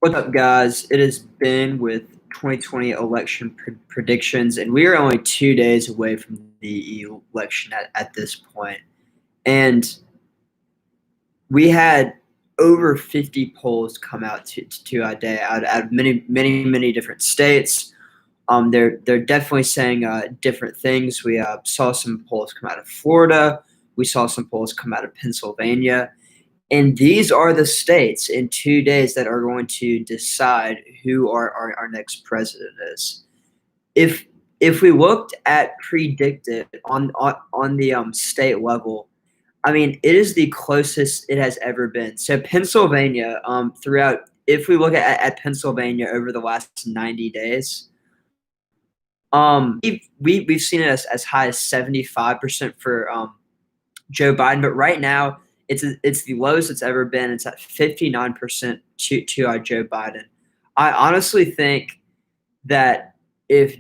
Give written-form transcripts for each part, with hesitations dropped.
What's up, guys? It has been with 2020 election predictions, and we are only 2 days away from the election at this point. And we had over 50 polls come out to our day out of many different states. They're definitely saying different things. We saw some polls come out of Florida. We saw some polls come out of Pennsylvania. And these are the states in 2 days that are going to decide who our next president is. If we looked at predicted on the state level, I mean, it is the closest it has ever been. So Pennsylvania, throughout, if we look at Pennsylvania over the last 90 days, we've seen it as high as 75% for Joe Biden, but right now it's the lowest it's ever been. It's at 59% to Joe Biden. I honestly think that if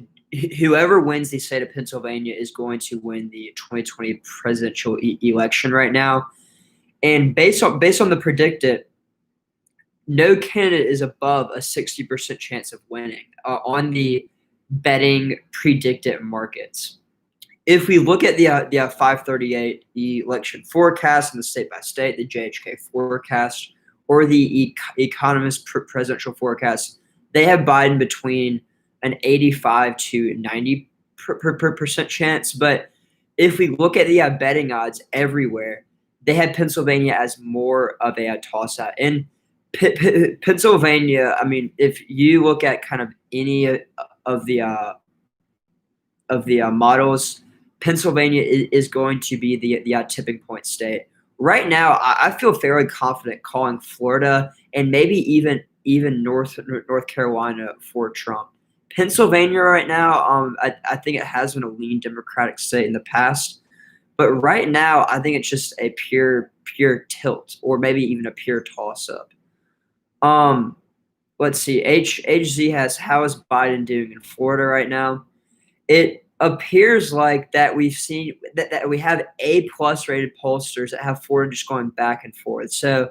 whoever wins the state of Pennsylvania is going to win the 2020 presidential election right now, and based on the predicted, no candidate is above a 60% chance of winning on the betting predicted markets. If we look at the 538 election forecast and the state by state, the JHK forecast, or the Economist presidential forecast, they have Biden between an 85 to 90% chance. But if we look at the betting odds everywhere, they have Pennsylvania as more of a toss-out. And Pennsylvania, I mean, if you look at kind of any of the models, Pennsylvania is going to be the tipping point state. Right now, I feel fairly confident calling Florida and maybe even North Carolina for Trump. Pennsylvania right now, I think it has been a lean Democratic state in the past, but right now I think it's just a pure tilt, or maybe even a pure toss-up. Let's see. HZ has, how is Biden doing in Florida right now? It appears like that we've seen that we have A+ rated pollsters that have Florida just going back and forth. So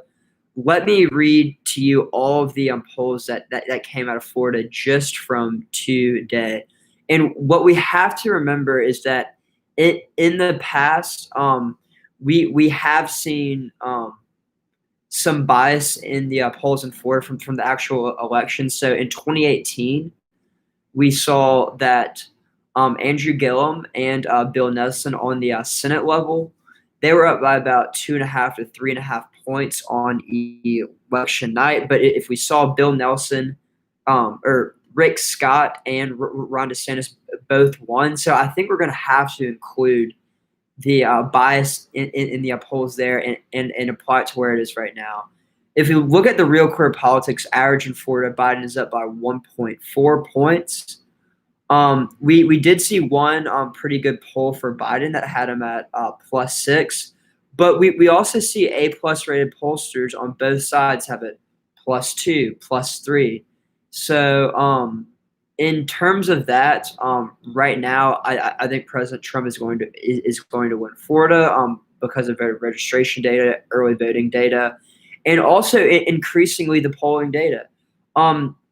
let me read to you all of the polls that came out of Florida just from today. And what we have to remember is that in the past, we have seen some bias in the polls in Florida from the actual election. So in 2018, we saw that Andrew Gillum and Bill Nelson on the Senate level, they were up by about 2.5 to 3.5 points on election night. But if we saw Bill Nelson or Rick Scott and Ron DeSantis both won, so I think we're going to have to include the bias in the polls there and apply it to where it is right now. If you look at the Real Clear Politics average in Florida, Biden is up by 1.4 points. We did see one pretty good poll for Biden that had him at +6, but we also see A+ rated pollsters on both sides have it +2, +3. So in terms of that, right now I think President Trump is going to win Florida because of voter registration data, early voting data, and also increasingly the polling data.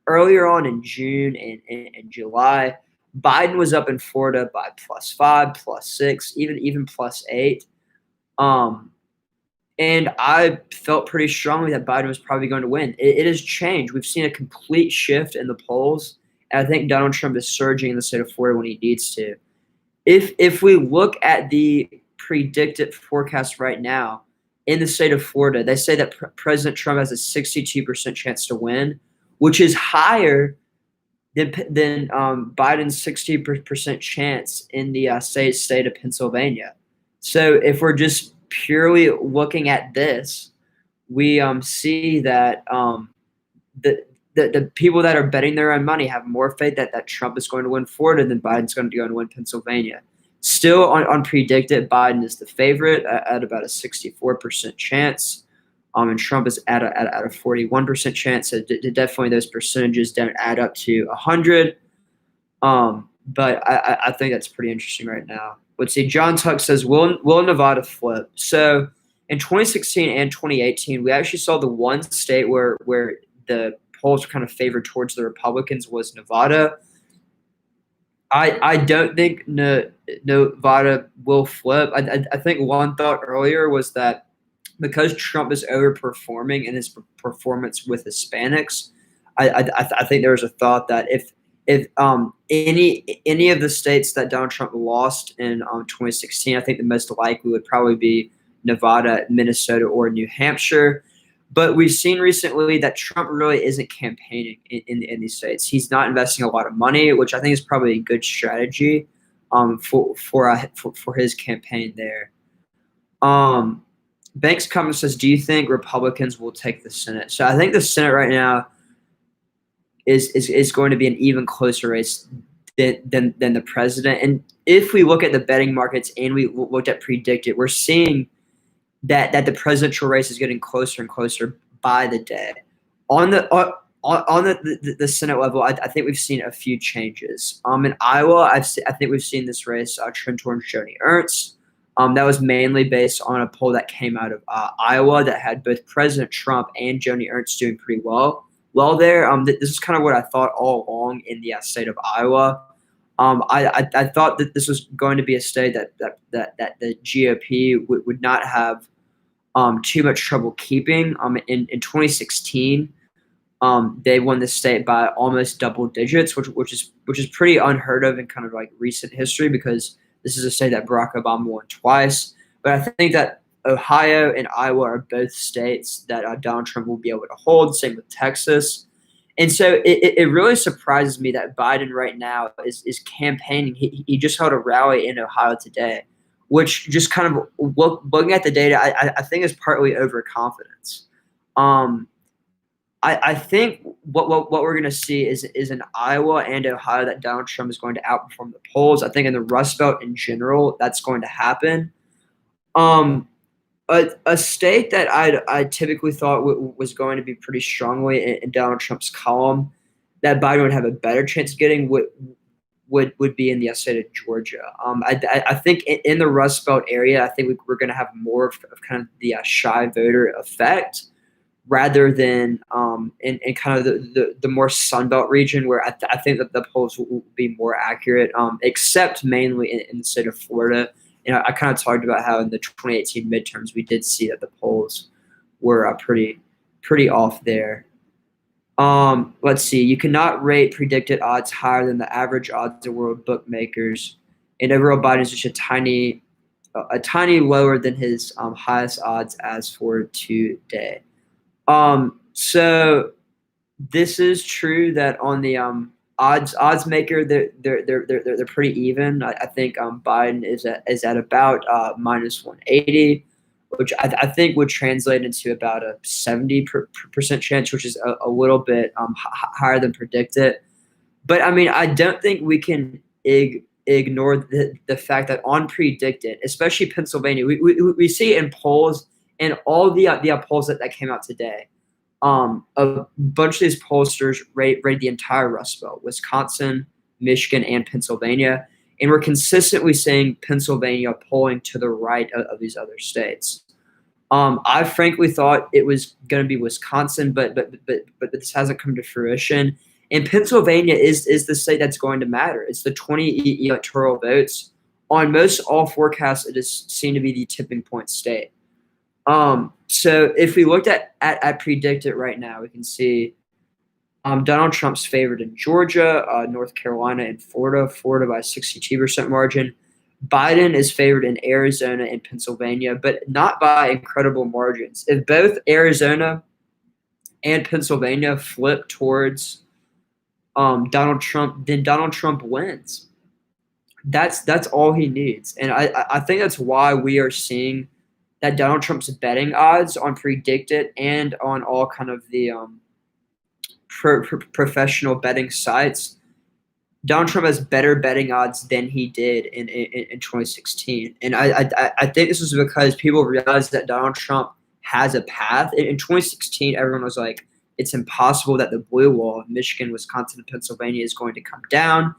Earlier on in June and July, Biden was up in Florida by +5, +6, even +8. And I felt pretty strongly that Biden was probably going to win. It has changed. We've seen a complete shift in the polls, and I think Donald Trump is surging in the state of Florida when he needs to. If we look at the predicted forecast right now in the state of Florida, they say that President Trump has a 62% chance to win, which is higher than Biden's 60% chance in the state of Pennsylvania. So if we're just purely looking at this, we see that the people that are betting their own money have more faith that Trump is going to win Florida than Biden's going to go and win Pennsylvania. Still on predicted, Biden is the favorite at about a 64% chance. And Trump is at a 41% chance. So definitely those percentages don't add up to 100. But I think that's pretty interesting right now. Let's see. John Tuck says, will Nevada flip? So in 2016 and 2018, we actually saw the one state where the polls were kind of favored towards the Republicans was Nevada. I don't think Nevada will flip. I think one thought earlier was that because Trump is overperforming in his performance with Hispanics, I think there was a thought that if any of the states that Donald Trump lost in 2016, I think the most likely would probably be Nevada, Minnesota, or New Hampshire. But we've seen recently that Trump really isn't campaigning in these states. He's not investing a lot of money, which I think is probably a good strategy for his campaign there. Banks comment says, "Do you think Republicans will take the Senate?" So I think the Senate right now is going to be an even closer race than the president. And if we look at the betting markets and we looked at predicted, we're seeing that the presidential race is getting closer and closer by the day. On the Senate level, I think we've seen a few changes. In Iowa, I think we've seen this race trend towards Joni Ernst. That was mainly based on a poll that came out of Iowa that had both President Trump and Joni Ernst doing pretty well there. This is kind of what I thought all along in the state of Iowa. I thought that this was going to be a state that the GOP would not have too much trouble keeping. In 2016, they won the state by almost double digits, which is pretty unheard of in kind of like recent history because this is a state that Barack Obama won twice. But I think that Ohio and Iowa are both states that Donald Trump will be able to hold. Same with Texas. And so it really surprises me that Biden right now is campaigning. He just held a rally in Ohio today, which just kind of looking at the data, I think is partly overconfidence. I think what we're going to see is in Iowa and Ohio that Donald Trump is going to outperform the polls. I think in the Rust Belt in general, that's going to happen. A state that I typically thought was going to be pretty strongly in Donald Trump's column that Biden would have a better chance of getting would be in the state of Georgia. I think in the Rust Belt area, I think we're going to have more of kind of the shy voter effect rather than in kind of the more Sunbelt region where I think that the polls will be more accurate, except mainly in the state of Florida. I kind of talked about how in the 2018 midterms we did see that the polls were pretty off there. Let's see. You cannot rate predicted odds higher than the average odds of world bookmakers, and overall Biden is just a tiny lower than his highest odds as for today. So this is true that on the odds maker they're pretty even. I think Biden is at about minus 180, which I think would translate into about a 70% chance, which is a little bit higher than predicted. But I mean, I don't think we can ignore the fact that on predicted, especially Pennsylvania, we see in polls and all the polls that came out today. A bunch of these pollsters rate the entire Rust Belt, Wisconsin, Michigan, and Pennsylvania. And we're consistently seeing Pennsylvania polling to the right of these other states. I frankly thought it was going to be Wisconsin, but this hasn't come to fruition. And Pennsylvania is the state that's going to matter. It's the 20 electoral votes. On most all forecasts, it is seen to be the tipping point state. So if we looked at predicted right now, we can see Donald Trump's favored in Georgia, North Carolina, and Florida. Florida by a 62% margin. Biden is favored in Arizona and Pennsylvania, but not by incredible margins. If both Arizona and Pennsylvania flip towards Donald Trump, then Donald Trump wins. That's all he needs, and I think that's why we are seeing that Donald Trump's betting odds on predicted and on all kind of the professional betting sites, Donald Trump has better betting odds than he did in 2016. And I think this is because people realized that Donald Trump has a path. In 2016, everyone was like, it's impossible that the blue wall of Michigan, Wisconsin, and Pennsylvania is going to come down.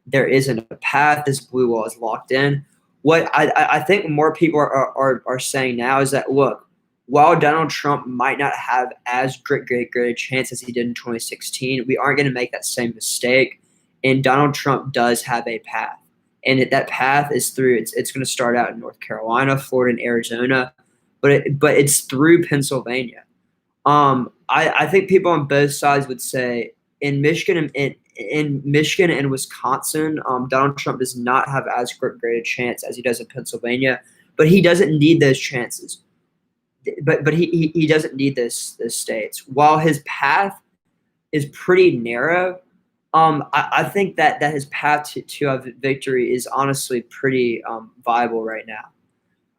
There isn't a path. This blue wall is locked in. What I think more people are saying now is that, look, while Donald Trump might not have as great a chance as he did in 2016, we aren't going to make that same mistake. And Donald Trump does have a path. And that path is through, it's going to start out in North Carolina, Florida, and Arizona, but it's through Pennsylvania. I think people on both sides would say in Michigan and Wisconsin, Donald Trump does not have as great a chance as he does in Pennsylvania, but he doesn't need those chances. But he doesn't need those states. While his path is pretty narrow, I think that his path to a victory is honestly pretty viable right now.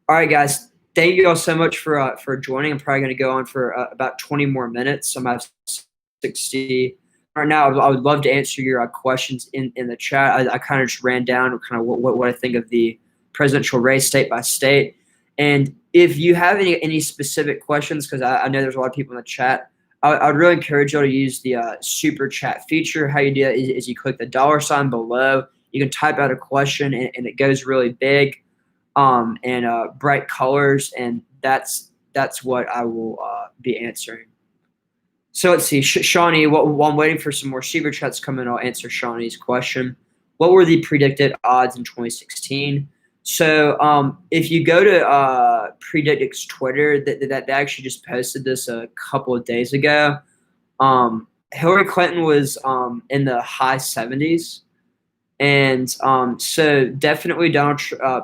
All right, guys. Thank you all so much for joining. I'm probably going to go on for about 20 more minutes. I'm at 60 right now. I would love to answer your questions in the chat. I kind of just ran down kind of what I think of the presidential race state by state. And if you have any specific questions, because I know there's a lot of people in the chat, I would really encourage you to use the super chat feature. How you do that is you click the $ below. You can type out a question, and it goes really big. And bright colors, and that's what I will be answering. So let's see, Shawnee. While I'm waiting for some more super chats to come in, I'll answer Shawnee's question. What were the predicted odds in 2016? So if you go to Predictix Twitter, that they actually just posted this a couple of days ago. Hillary Clinton was in the high 70s. And so definitely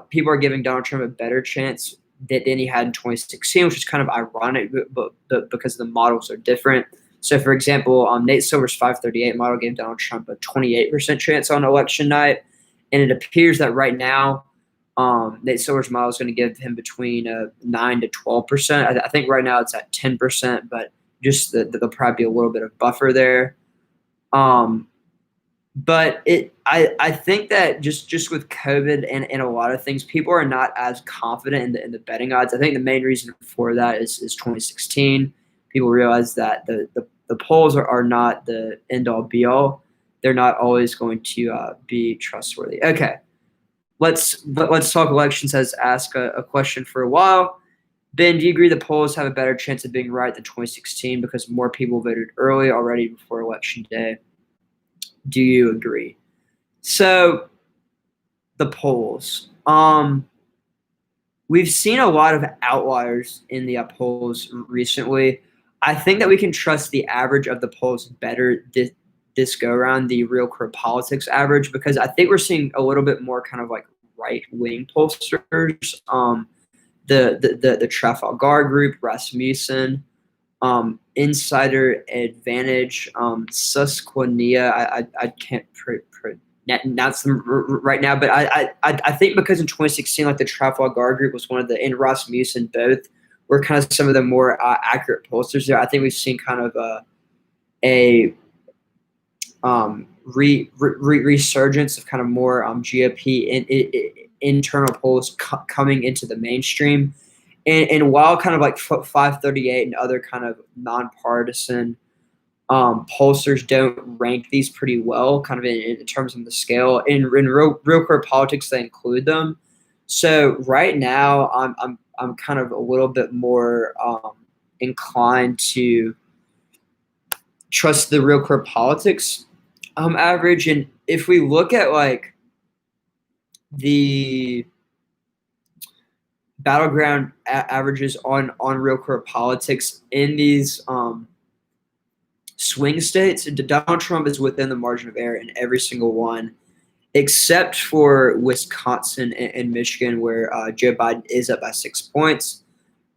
people are giving Donald Trump a better chance than he had in 2016, which is kind of ironic, but because the models are different. So, for example, Nate Silver's 538 model gave Donald Trump a 28% chance on election night. And it appears that right now, Nate Silver's model is going to give him between 9 to 12%. I think right now it's at 10%, but just there'll probably be a little bit of buffer there. But I think that just with COVID and a lot of things, people are not as confident in the betting odds. I think the main reason for that is 2016. People realize that the polls are not the end all be all. They're not always going to be trustworthy. Okay, let's talk elections. Has asked a question for a while. Ben, do you agree the polls have a better chance of being right than 2016 because more people voted early already before election day? Do you agree? So the polls. We've seen a lot of outliers in the polls recently. I think that we can trust the average of the polls better this go around, the Real Career Politics average, because I think we're seeing a little bit more kind of like right-wing pollsters. The Trafalgar Group, Rasmussen, Insider Advantage, Susquehanna. I can't pronounce them right now, but I think because in 2016, like the Trafalgar Group was one of the, and Rasmussen both were kind of some of the more accurate pollsters there. I think we've seen kind of a resurgence of kind of more GOP internal polls coming into the mainstream. And while kind of like 538 and other kind of nonpartisan pollsters don't rank these pretty well, kind of in terms of the scale, in real career politics they include them. So right now I'm kind of a little bit more inclined to trust the Real Career Politics average. And if we look at like the battleground averages on Real Career Politics in these swing states, Donald Trump is within the margin of error in every single one, except for Wisconsin and Michigan, where Joe Biden is up by 6 points.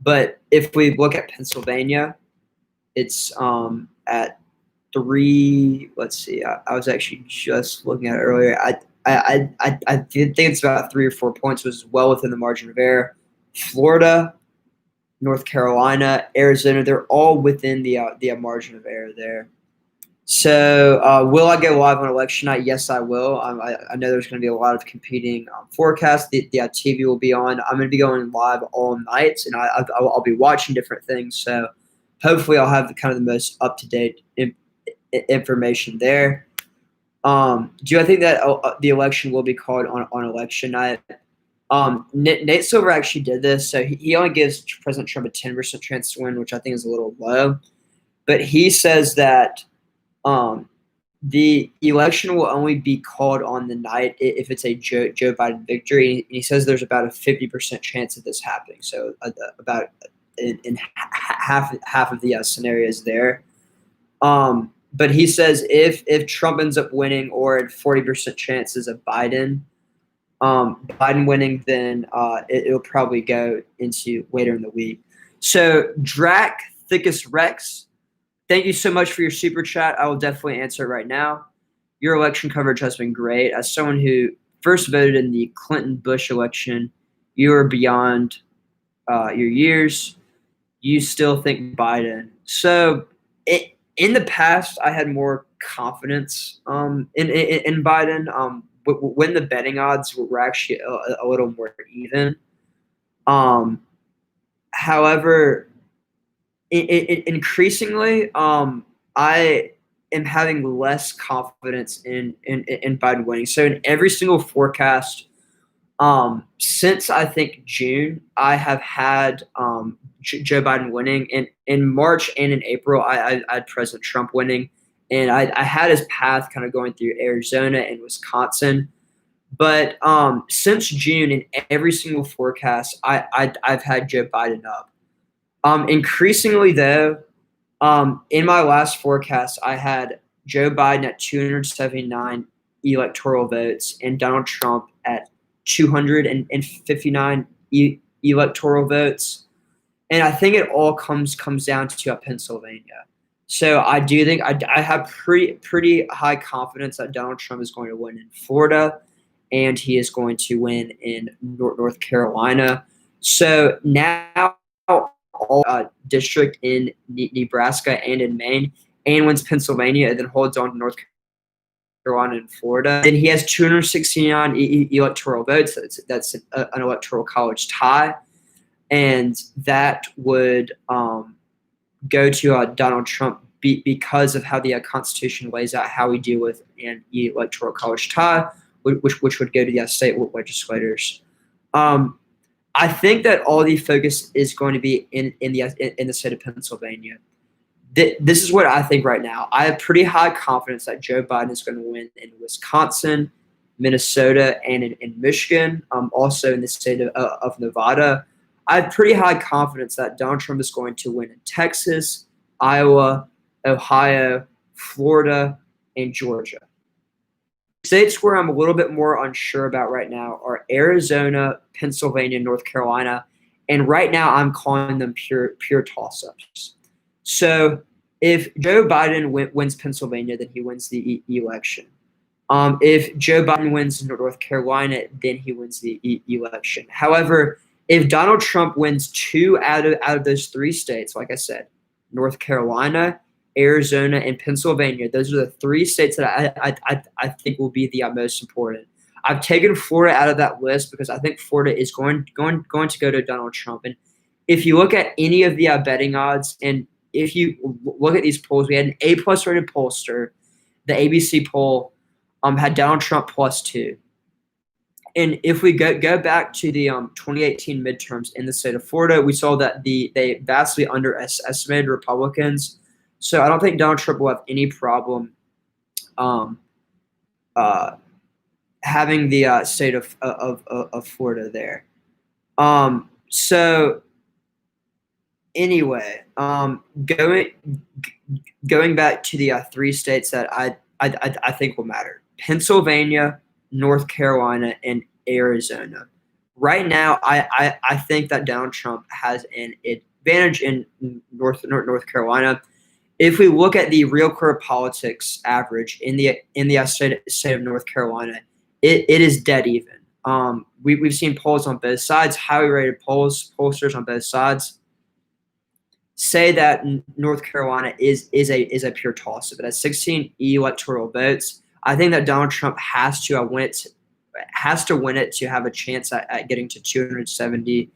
But if we look at Pennsylvania, it's at 3. Let's see. I was actually just looking at it earlier. I did think it's about 3 or 4 points, was well within the margin of error. Florida, North Carolina, Arizona, they're all within the margin of error there. So will I go live on election night? Yes, I will. I know there's going to be a lot of competing forecasts. The TV will be on. I'm going to be going live all night, and I'll be watching different things. So hopefully I'll have kind of the most up-to-date information there. Do I think that the election will be called on election night? Nate Silver actually did this, so he only gives President Trump a 10% chance to win, which I think is a little low. But he says that the election will only be called on the night if it's a Joe Biden victory. And he says there's about a 50% chance of this happening. So about in half of the scenarios there. But he says if Trump ends up winning, or at 40% chances of Biden winning, then it'll probably go into later in the week. So Drac Thickest Rex, thank you so much for your super chat. I will definitely answer it right now. Your election coverage has been great. As someone who first voted in the Clinton-Bush election, you are beyond your years. You still think Biden. So in the past, I had more confidence in Biden. When the betting odds were actually a little more even. However, increasingly, I am having less confidence in Biden winning. So in every single forecast, since I think June, I have had Joe Biden winning. And in March and in April, I had President Trump winning. And I had his path kind of going through Arizona and Wisconsin. But since June, in every single forecast, I've had Joe Biden up. Increasingly, though, in my last forecast, I had Joe Biden at 279 electoral votes and Donald Trump at 259 electoral votes. And I think it all comes down to Pennsylvania. So I do think I have pretty high confidence that Donald Trump is going to win in Florida, and he is going to win in North Carolina. So now district in Nebraska and in Maine, and wins Pennsylvania, and then holds on to North Carolina and Florida. Then he has 269 electoral votes. That's an electoral college tie, and that would go to Donald Trump because of how the Constitution lays out how we deal with an electoral college tie, which would go to the state legislators. I think that all the focus is going to be in the state of Pennsylvania. This is what I think right now. I have pretty high confidence that Joe Biden is going to win in Wisconsin, Minnesota, and in Michigan. Also in the state of Nevada. I have pretty high confidence that Donald Trump is going to win in Texas, Iowa, Ohio, Florida, and Georgia. States where I'm a little bit more unsure about right now are Arizona, Pennsylvania, North Carolina, and right now I'm calling them pure toss-ups. So if Joe Biden wins Pennsylvania, then he wins the election. If Joe Biden wins North Carolina, then he wins the election. However, if Donald Trump wins 2 out of those 3 states, like I said, North Carolina, Arizona, and Pennsylvania, those are the 3 states that I think will be the most important. I've taken Florida out of that list because I think Florida is going to go to Donald Trump. And if you look at any of the betting odds, and if you look at these polls, we had an A+ rated pollster. The ABC poll had Donald Trump +2. And if we go back to the 2018 midterms in the state of Florida, we saw that they vastly underestimated Republicans. So I don't think Donald Trump will have any problem having the state of Florida there. So anyway, going back to the 3 states that I think will matter: Pennsylvania, North Carolina, and Arizona. Right now, I think that Donald Trump has an advantage in North Carolina. If we look at the Real Clear Politics average in the state of North Carolina, it is dead even. We've seen polls on both sides, highly rated pollsters on both sides say that North Carolina is a pure toss-up. It has 16 electoral votes. I think that Donald Trump has to win it to have a chance at getting to 270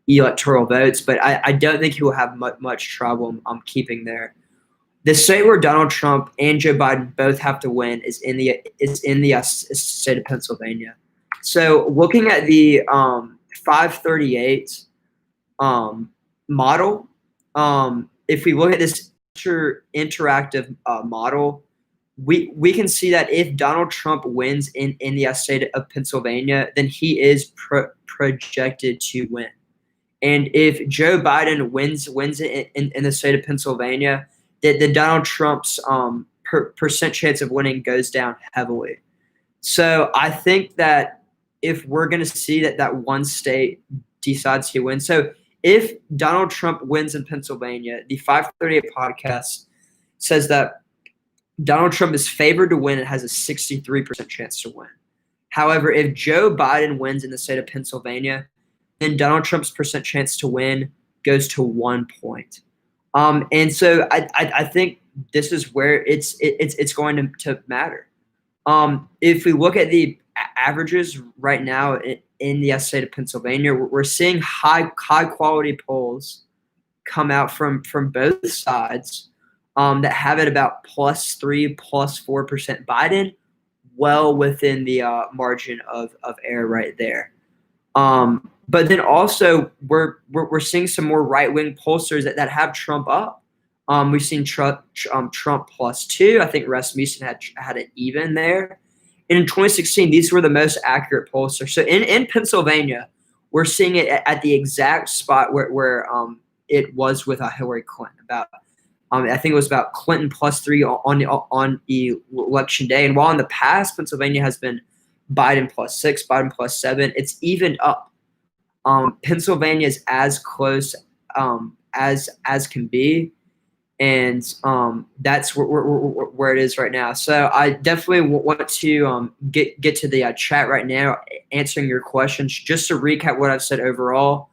electoral votes. But I don't think he will have much trouble keeping there. The state where Donald Trump and Joe Biden both have to win is in the state of Pennsylvania. So looking at the 538 model, if we look at this interactive model, we can see that if Donald Trump wins in the state of Pennsylvania, then he is projected to win. And if Joe Biden wins in the state of Pennsylvania, then Donald Trump's percent chance of winning goes down heavily. So I think that if we're going to see that one state decides to win, so if Donald Trump wins in Pennsylvania, the 538 podcast says that Donald Trump is favored to win and has a 63% chance to win. However, if Joe Biden wins in the state of Pennsylvania, then Donald Trump's percent chance to win goes to 1 point. And so I think this is where it's going to matter. If we look at the averages right now in the state of Pennsylvania, we're seeing high quality polls come out from both sides that have it about +3, +4% Biden, well within the margin of error right there. But then also we're seeing some more right wing pollsters that have Trump up. We've seen Trump +2. I think Rasmussen had it even there. And in 2016, these were the most accurate pollsters. So in Pennsylvania, we're seeing it at the exact spot where it was with Hillary Clinton. About I think it was about Clinton +3 on election day. And while in the past Pennsylvania has been Biden +6, Biden +7, it's evened up. Pennsylvania is as close as can be, and that's where it is right now. So I definitely want to get to the chat right now, answering your questions. Just to recap what I've said overall,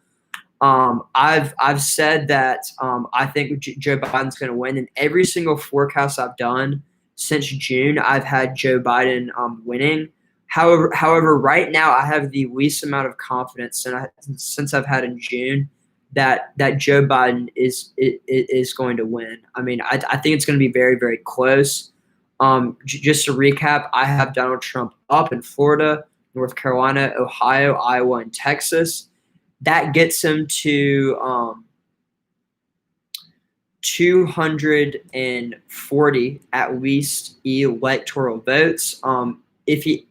I've said that I think Joe Biden's going to win. In every single forecast I've done since June, I've had Joe Biden winning. However, right now I have the least amount of confidence since I've had in June that Joe Biden is going to win. I mean, I think it's going to be very, very close. Just to recap, I have Donald Trump up in Florida, North Carolina, Ohio, Iowa, and Texas. That gets him to 240 at least electoral votes. If he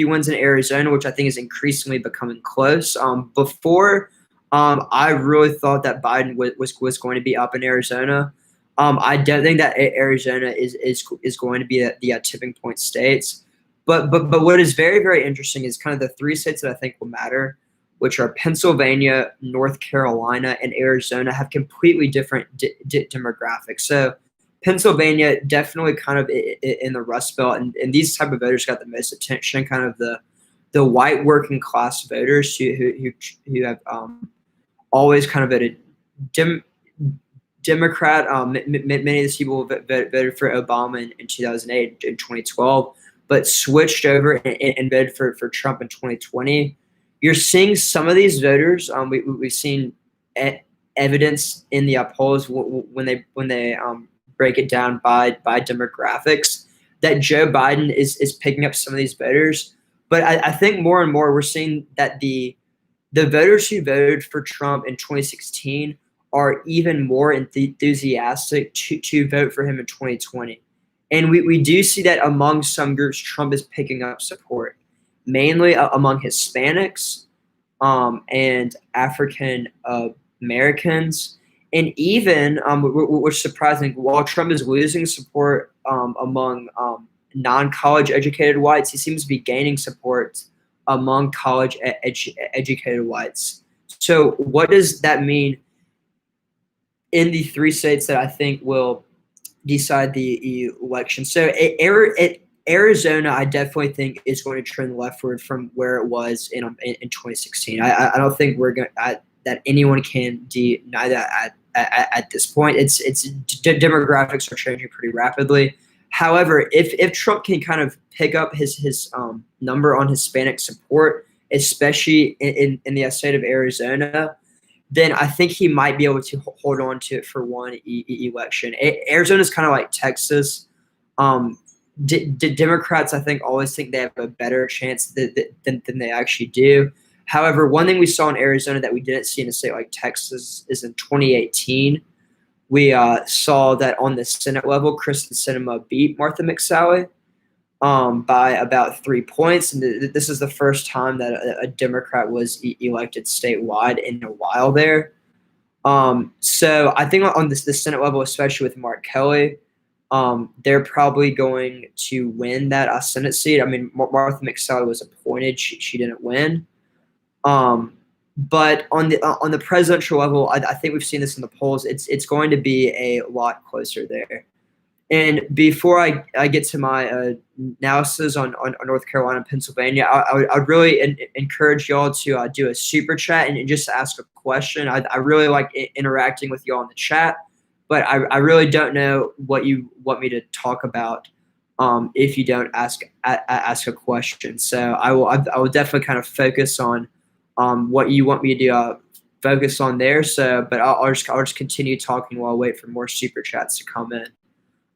wins in Arizona, which I think is increasingly becoming close. Before, I really thought that Biden was going to be up in Arizona. I don't think that Arizona is going to be the tipping point states. But what is very, very interesting is kind of the three states that I think will matter, which are Pennsylvania, North Carolina, and Arizona, have completely different demographics. So Pennsylvania definitely kind of in the Rust Belt, and these type of voters got the most attention, kind of the white working class voters who have always kind of voted Democrat. Many of these people voted for Obama in 2008 and 2012, but switched over and voted for Trump in 2020. You're seeing some of these voters. We've seen evidence in the polls when they break it down by demographics that Joe Biden is picking up some of these voters. But I think more and more we're seeing that the voters who voted for Trump in 2016 are even more enthusiastic to vote for him in 2020. And we do see that among some groups, Trump is picking up support, mainly among Hispanics and African Americans. And even, which is surprising, while Trump is losing support among non-college educated whites, he seems to be gaining support among college educated whites. So what does that mean in the three states that I think will decide the election? So Arizona, I definitely think is going to trend leftward from where it was in 2016. I don't think we're going that anyone can deny that at this point. It's demographics are changing pretty rapidly. However, if Trump can kind of pick up his number on Hispanic support, especially in the state of Arizona, then I think he might be able to hold on to it for one election. Arizona is kind of like Texas. Democrats, I think, always think they have a better chance than they actually do. However, one thing we saw in Arizona that we didn't see in a state like Texas is in 2018, we saw that on the Senate level, Kristen Sinema beat Martha McSally by about 3 points. And this is the first time that a Democrat was elected statewide in a while there. So I think on the Senate level, especially with Mark Kelly, they're probably going to win that Senate seat. I mean, Martha McSally was appointed; she didn't win. But on the presidential level, I think we've seen this in the polls. It's going to be a lot closer there. And before I get to my analysis on North Carolina and Pennsylvania, I'd really encourage y'all to do a super chat and just ask a question. I really like interacting with y'all in the chat, but I really don't know what you want me to talk about if you don't ask a question. So I will definitely kind of focus on what you want me to focus on there. So, but I'll just continue talking while I wait for more super chats to come in.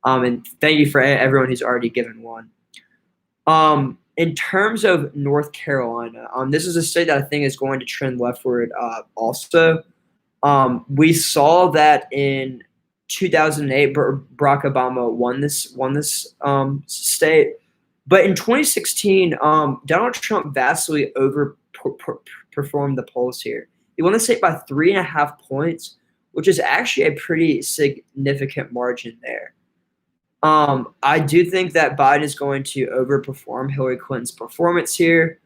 And thank you for everyone who's already given one. In terms of North Carolina, this is a state that I think is going to trend leftward also. We saw that in 2008, Barack Obama won this state. But in 2016, Donald Trump vastly overperformed the polls here. He won the state by 3.5 points, which is actually a pretty significant margin there. I do think that Biden is going to overperform Hillary Clinton's performance here.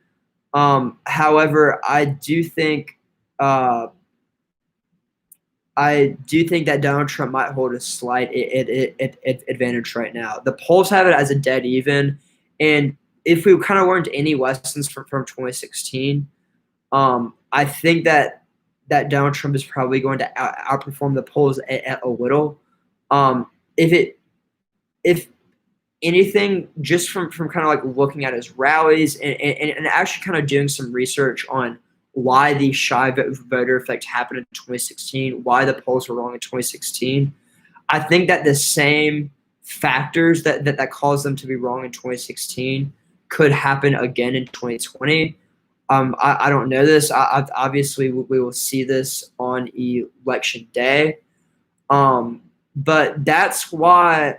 However, I do think that Donald Trump might hold a slight advantage right now. The polls have it as a dead even, and if we kind of learned any lessons from 2016, I think that Donald Trump is probably going to outperform the polls a little. If anything, just from kind of like looking at his rallies and actually kind of doing some research on why the shy voter effect happened in 2016, why the polls were wrong in 2016, I think that the same factors that caused them to be wrong in 2016 could happen again in 2020. I don't know this. Obviously, we will see this on election day. But that's why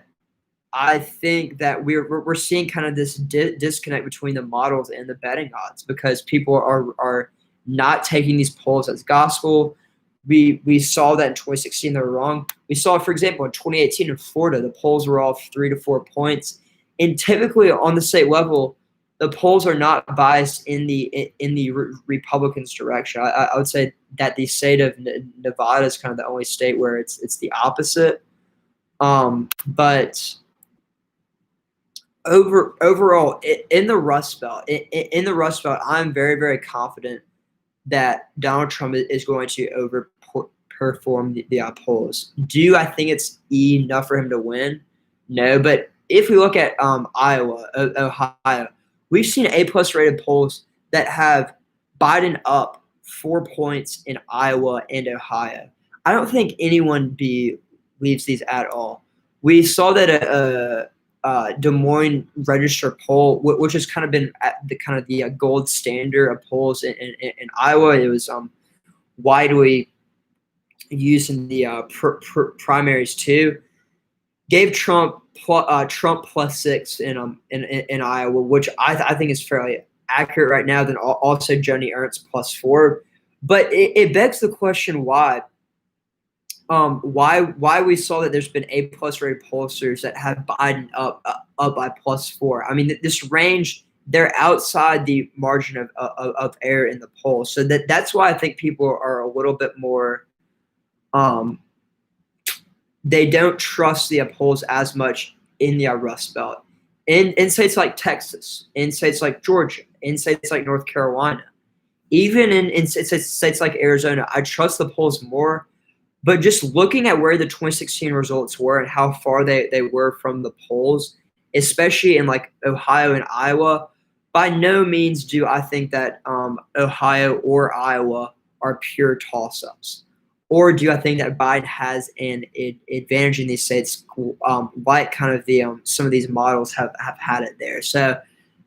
I think that we're seeing kind of this disconnect between the models and the betting odds, because people are not taking these polls as gospel. We saw that in 2016 they were wrong. We saw, for example, in 2018 in Florida, the polls were off 3 to 4 points. And typically on the state level, the polls are not biased in the Republicans' direction. I would say that the state of Nevada is kind of the only state where it's the opposite. But overall, in the Rust Belt, I'm very, very confident that Donald Trump is going to overperform the polls. Do I think it's enough for him to win? No, but if we look at Iowa, Ohio, we've seen A-plus rated polls that have Biden up 4 points in Iowa and Ohio. I don't think anyone believes these at all. We saw that Des Moines Register poll, which has kind of been at the gold standard of polls in Iowa. It was widely used in the primaries too. Gave Trump +6 in Iowa, which I think is fairly accurate right now. Then also Joni Ernst +4, but it begs the question why. Why we saw that there's been A-plus rated pollsters that have Biden up by +4. I mean, this range, they're outside the margin of error in the poll. So that's why I think people are a little bit more they don't trust the polls as much in the Rust Belt. In states like Texas, in states like Georgia, in states like North Carolina, even in states like Arizona, I trust the polls more. But just looking at where the 2016 results were and how far they were from the polls, especially in like Ohio and Iowa, by no means do I think that Ohio or Iowa are pure toss-ups. or do I think that Biden has an advantage in these states, like kind of the some of these models have had it there? So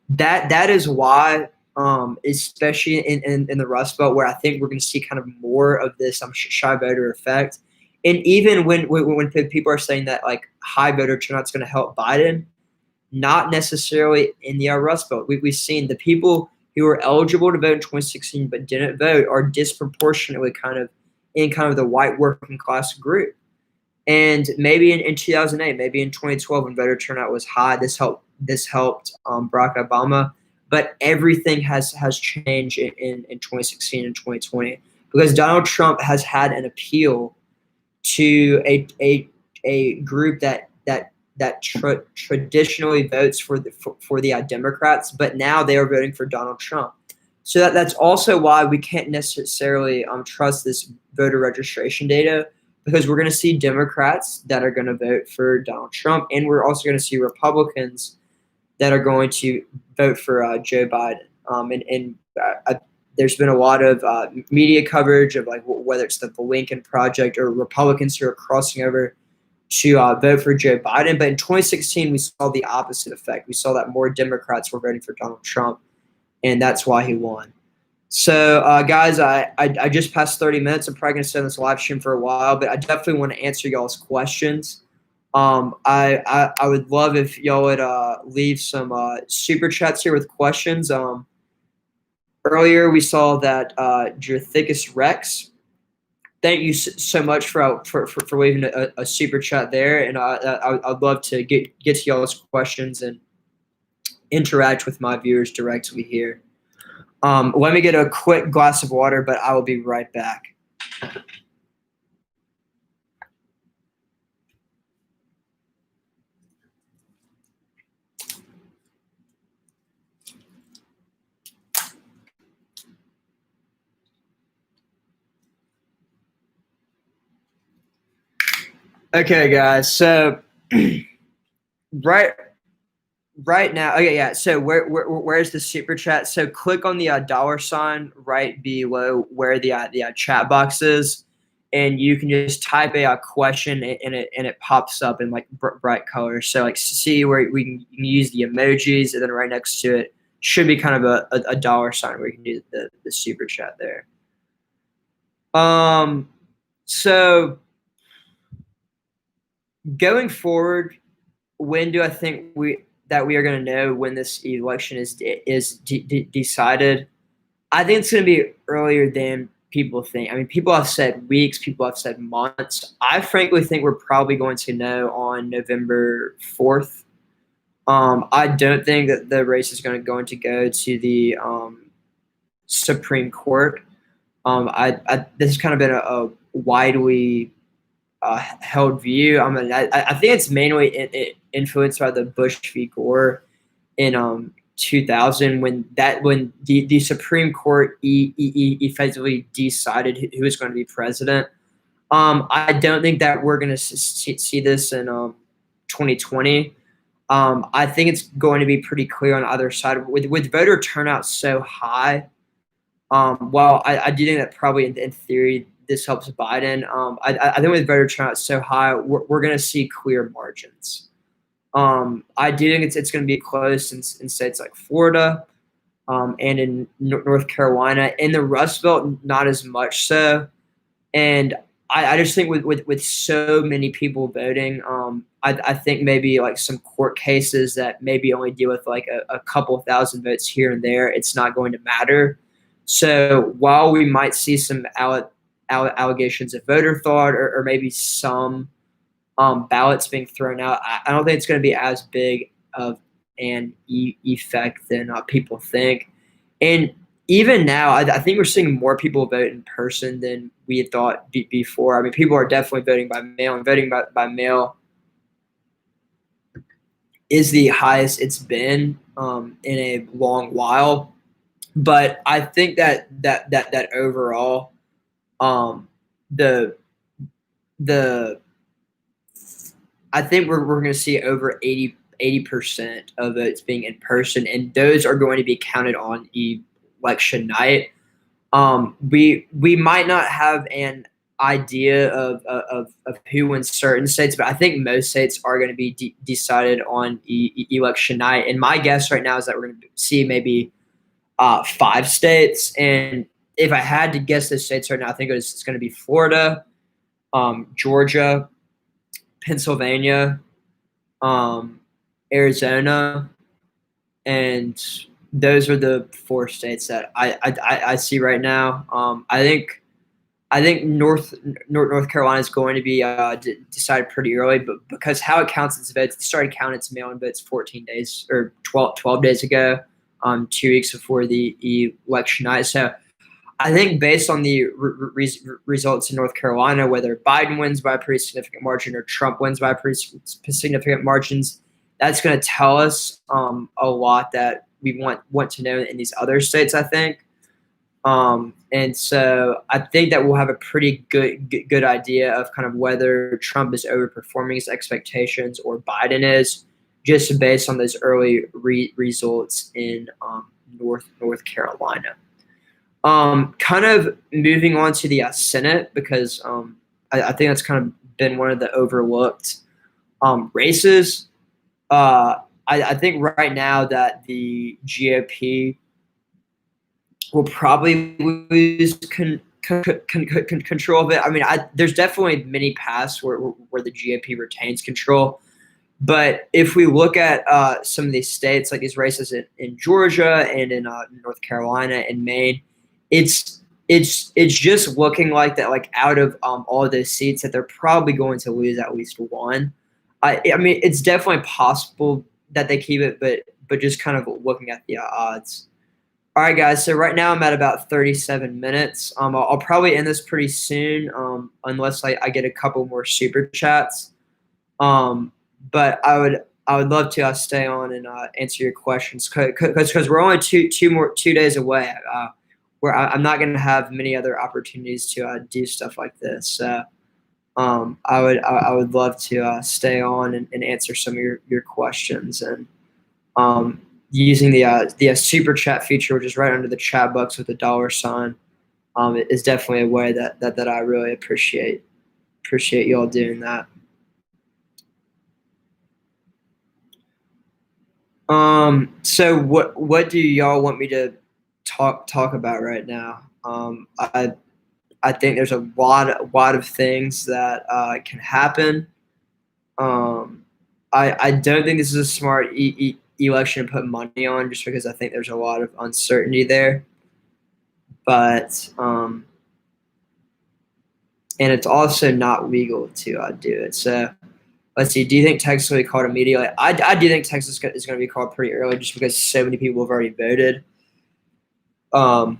that is why, especially in the Rust Belt, where I think we're going to see kind of more of this shy voter effect. And even when people are saying that like high voter turnout is going to help Biden, not necessarily in the Rust Belt. We've seen the people who were eligible to vote in 2016 but didn't vote are disproportionately kind of in kind of the white working class group. And maybe in 2008, maybe in 2012 when voter turnout was high, this helped Barack Obama. But everything has changed in 2016 and 2020 because Donald Trump has had an appeal to a group that traditionally votes for the Democrats, but now they are voting for Donald Trump. So that's also why we can't necessarily trust this voter registration data, because we're going to see Democrats that are going to vote for Donald Trump, and we're also going to see Republicans that are going to vote for Joe Biden. There's been a lot of media coverage of like whether it's the Lincoln Project or Republicans who are crossing over to vote for Joe Biden. But in 2016, we saw the opposite effect. We saw that more Democrats were voting for Donald Trump, and that's why he won. So, guys, I just passed 30 minutes. I'm probably going to stay on this live stream for a while, but I definitely want to answer y'all's questions. I would love if y'all would leave some super chats here with questions. Earlier, we saw that Drathicus Rex. Thank you so much for leaving a super chat there, and I'd love to get to y'all's questions and interact with my viewers directly here. Let me get a quick glass of water, but I will be right back. Okay, guys. So right now, okay, yeah. So where's the super chat? So click on the $ right below where the chat box is, and you can just type a question and it pops up in like bright colors. So like see where we can use the emojis, and then right next to it should be kind of a $ where you can do the super chat there. So going forward, when do I think we are going to know when this election is decided? I think it's going to be earlier than people think. I mean, people have said weeks, people have said months. I frankly think we're probably going to know on November 4th. I don't think that the race is going to go to the Supreme Court. This has kind of been a widely held view. I mean, I think it's mainly influenced by the Bush v. Gore in 2000 when the Supreme Court effectively decided who was going to be president. I don't think that we're going to see this in 2020. I think it's going to be pretty clear on either side with voter turnout so high. Well, I do think that probably in theory this helps Biden. I think with voter turnout so high, we're going to see clear margins. I do think it's going to be close in states like Florida and in North Carolina. In the Rust Belt, not as much so. And I just think with so many people voting, I think maybe like some court cases that maybe only deal with like a couple thousand votes here and there, it's not going to matter. So while we might see some allegations of voter fraud or maybe some ballots being thrown out, I don't think it's going to be as big of an effect than people think. And even now, I think we're seeing more people vote in person than we had thought before. I mean, people are definitely voting by mail, and voting by mail is the highest it's been in a long while. But I think that overall, I think we're going to see over 80% of votes being in person, and those are going to be counted on election night. We might not have an idea of who wins certain states, but I think most states are going to be decided on election night. And my guess right now is that we're going to see maybe 5 states. And if I had to guess the states right now, I think it's going to be Florida, Georgia, Pennsylvania, Arizona, and those are the 4 states that I see right now. I think North Carolina is going to be decided pretty early, but because how it counts its votes, it started counting its mail-in votes 14 days or 12 days ago, 2 weeks before the election night. So I think based on the results in North Carolina, whether Biden wins by a pretty significant margin or Trump wins by a pretty significant margins, that's going to tell us a lot that we want to know in these other states, I think. And so I think that we'll have a pretty good idea of kind of whether Trump is overperforming his expectations or Biden is, just based on those early results in North Carolina. Kind of moving on to the Senate, because I think that's kind of been one of the overlooked races. I think right now that the GOP will probably lose control of it. I mean, there's definitely many paths where the GOP retains control. But if we look at some of these states, like these races in Georgia and in North Carolina and Maine, it's just looking like that. Like out of all of those seats, that they're probably going to lose at least one. I mean, it's definitely possible that they keep it, but just kind of looking at the odds. All right, guys. So right now I'm at about 37 minutes. I'll probably end this pretty soon, unless I get a couple more super chats. But I would love to stay on and answer your questions, because we're only two days away. Where I'm not going to have many other opportunities to do stuff like this. So I would love to stay on and answer some of your questions, and using the super chat feature, which is right under the chat box with the $sign, is definitely a way that I really appreciate you all doing that. So what do y'all want me to talk about right now? I think there's a lot of things that can happen. I don't think this is a smart election to put money on, just because I think there's a lot of uncertainty there. But and it's also not legal to do it. So let's see. Do you think Texas will be called immediately? I do think Texas is going to be called pretty early, just because so many people have already voted. I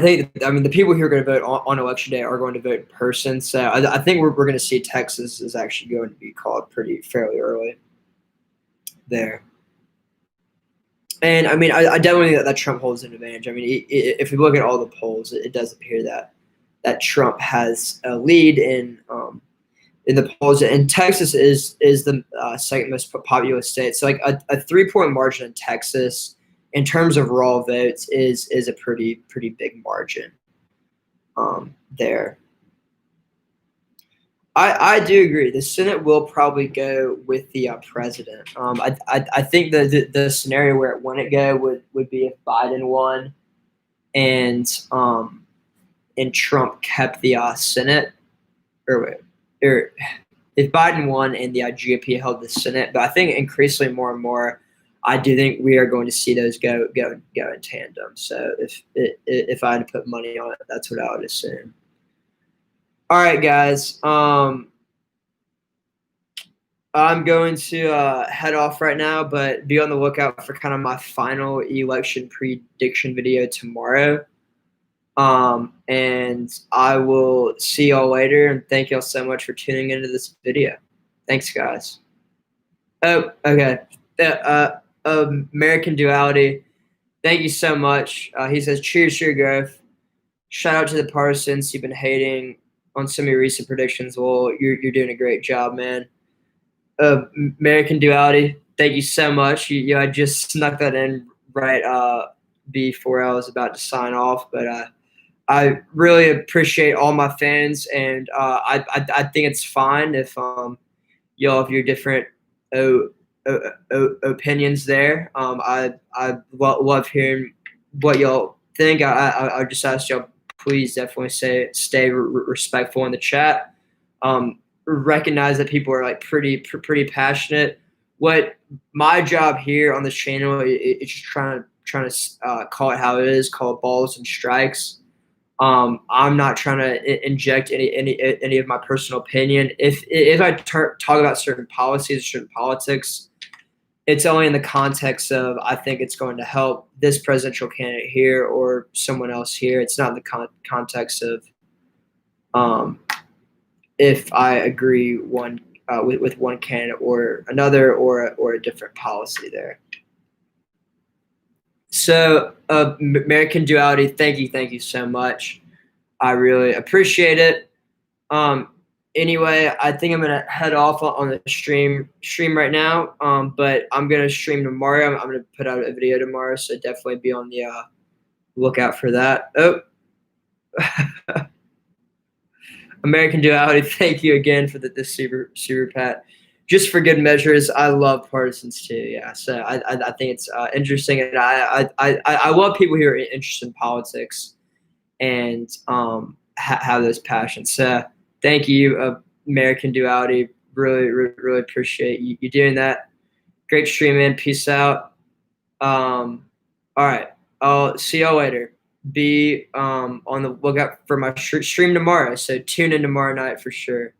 think, the people who are going to vote on election day are going to vote in person. So I think we're going to see Texas is actually going to be called fairly early there. And I definitely think that Trump holds an advantage. If we look at all the polls, it does appear that Trump has a lead in the polls. And Texas is the second most populous state. So like a 3-point margin in Texas, in terms of raw votes, is a pretty big margin there. I do agree. The Senate will probably go with the president. I think the scenario where it wouldn't go would be if Biden won and Trump kept the Senate, or if Biden won and the GOP held the Senate. But I think increasingly more and more, I do think we are going to see those go in tandem. So if I had to put money on it, that's what I would assume. All right, guys. I'm going to head off right now, but be on the lookout for kind of my final election prediction video tomorrow. And I will see y'all later, and thank y'all so much for tuning into this video. Thanks, guys. Oh, okay. American Duality, thank you so much. He says, cheers to your growth. Shout out to the partisans who've been hating on some of your recent predictions. Well, you're doing a great job, man. American Duality, thank you so much. I just snuck that in right before I was about to sign off, but I really appreciate all my fans, and I think it's fine if y'all have your different opinions there. Love hearing what y'all think. I just ask y'all, please definitely stay respectful in the chat. Recognize that people are like pretty passionate. What my job here on this channel is just trying to call it how it is, call it balls and strikes. I'm not trying to inject any of my personal opinion. If I talk about certain policies, certain politics, it's only in the context of I think it's going to help this presidential candidate here or someone else here. It's not in the context of um, if I agree with one candidate or another or a different policy there. So, American Duality, thank you so much. I really appreciate it. Um, anyway, I think I'm gonna head off on the stream right now. But I'm gonna stream tomorrow. I'm gonna put out a video tomorrow, so definitely be on the lookout for that. Oh, American Duality, thank you again for the super pat. Just for good measures, I love partisans too. Yeah, so I think it's interesting, and I love people who are interested in politics and have those passions. So thank you, American Duality. Really appreciate you doing that. Great stream, man. Peace out. All right. I'll see y'all later. Be on the lookout for my stream tomorrow. So tune in tomorrow night for sure.